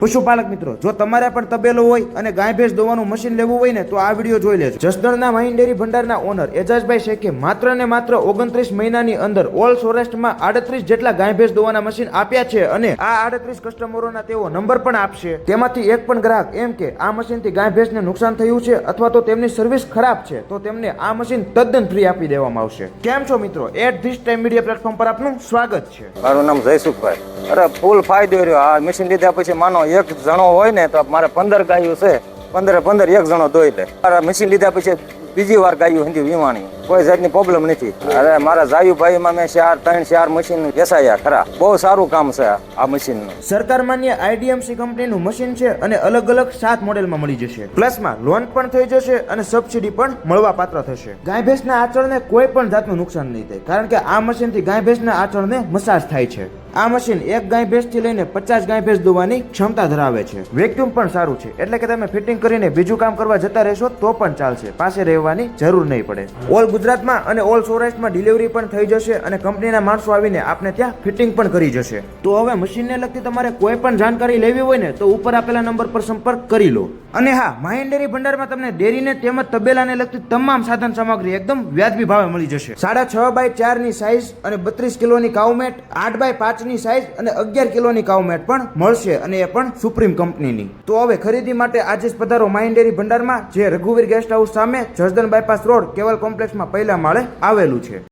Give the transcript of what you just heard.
પશુપાલક મિત્રો, જો તમારે પણ તબેલો હોય અને ગાય ભેંસ દોવાનું મશીન લેવું હોય ને તો આ વિડીયો જોઈ લેજો. જસદણના મહીન ડેરી ભંડારના ઓનર એજાજભાઈ શેખે માત્ર ને માત્ર 29 મહિનાની અંદર ઓલ સૌરાષ્ટ્રમાં 38 જેટલા ગાય ભેંસ દોવાના મશીન આપ્યા છે અને આ 38 કસ્ટમરોના તેઓ નંબર પણ આપશે. તેમાંથી એક પણ ગ્રાહક એમ કે આ મશીનથી ગાય ભેંસને નુકસાન થયું છે અથવા તો તેમની સર્વિસ ખરાબ છે તો તેમને આ મશીન તદ્દન ફ્રી આપી દેવામાં આવશે. કેમ છો મિત્રો? At this time media platform પર આપનું સ્વાગત છે. મારું નામ જયસુખભાઈ. અરે ફૂલ ફાયદો રહ્યો. આ મશીન લીધા પછી માનો એક જણો હોય ને તો મારે 15 ગાયો છે, 15 એક જણો દોઈ લે. મારા મશીન લીધા પછી બીજી વાર ગાયો હિન્દી વીમાણી, કોઈ જાતની પ્રોબ્લેમ નથી. અરે મારા જાયુભાઈમાં મેં 4 મશીન વેચાયા ખરા. બહુ સારું કામ છે આ મશીનનું. સરકાર માન્ય આઈડીએમસી કંપનીનું મશીન છે અને અલગ અલગ 7 મોડેલમાં મળી જશે. પ્લસમાં લોન પણ થઈ જશે અને સબસિડી પણ મળવા પાત્ર થશે. ગાય ભેંસના આચળને કોઈ પણ જાતનું નુકસાન નહીં થાય, કારણ કે આ મશીનથી ગાય ભેંસના આચળને મસાજ થાય છે. આ મશીન એક ગાય ભેંસથી લઈને 50 ગાય ભેંસ દોવાની ક્ષમતા ધરાવે છે. વેક્યુમ પણ સારું છે, એટલે કે તમે ફિટિંગ કરીને બીજું કામ કરવા જતા રહેશો તો પણ ચાલશે, પાસે રહેવાની જરૂર નહીં પડે. ઓલ ગુજરાતમાં અને ઓલ સૌરાષ્ટ્રમાં ડિલિવરી પણ થઈ જશે અને કંપનીના માણસો આવીને આપને ત્યાં ફિટિંગ પણ કરી જશે. તો હવે મશીનને લગતી તમારે કોઈ પણ જાણકારી લેવી હોય ને તો ઉપર આપેલા નંબર પર સંપર્ક કરી લો. અને હા, મહીન ડેરી ભંડારમાં તમને ડેરીને તેમજ તબેલાને લગતી તમામ સાધન સામગ્રી એકદમ વ્યાજબી ભાવે મળી જશે. 6.5x4 ની સાઈઝ અને 32 કિલોની કાઉમેટ, 8x5 ની સાઈઝ અને 11 કિલોની કાઉમેટ પણ મળશે અને એ પણ સુપ્રીમ કંપનીની. તો હવે ખરીદી માટે આજે જ પધારો મહીન ડેરી ભંડારમાં, જે રઘુવીર ગેસ્ટ હાઉસ સામે જસદણ બાયપાસ રોડ કેવલ કોમ્પ્લેક્સમાં પહેલા માળે આવેલું છે.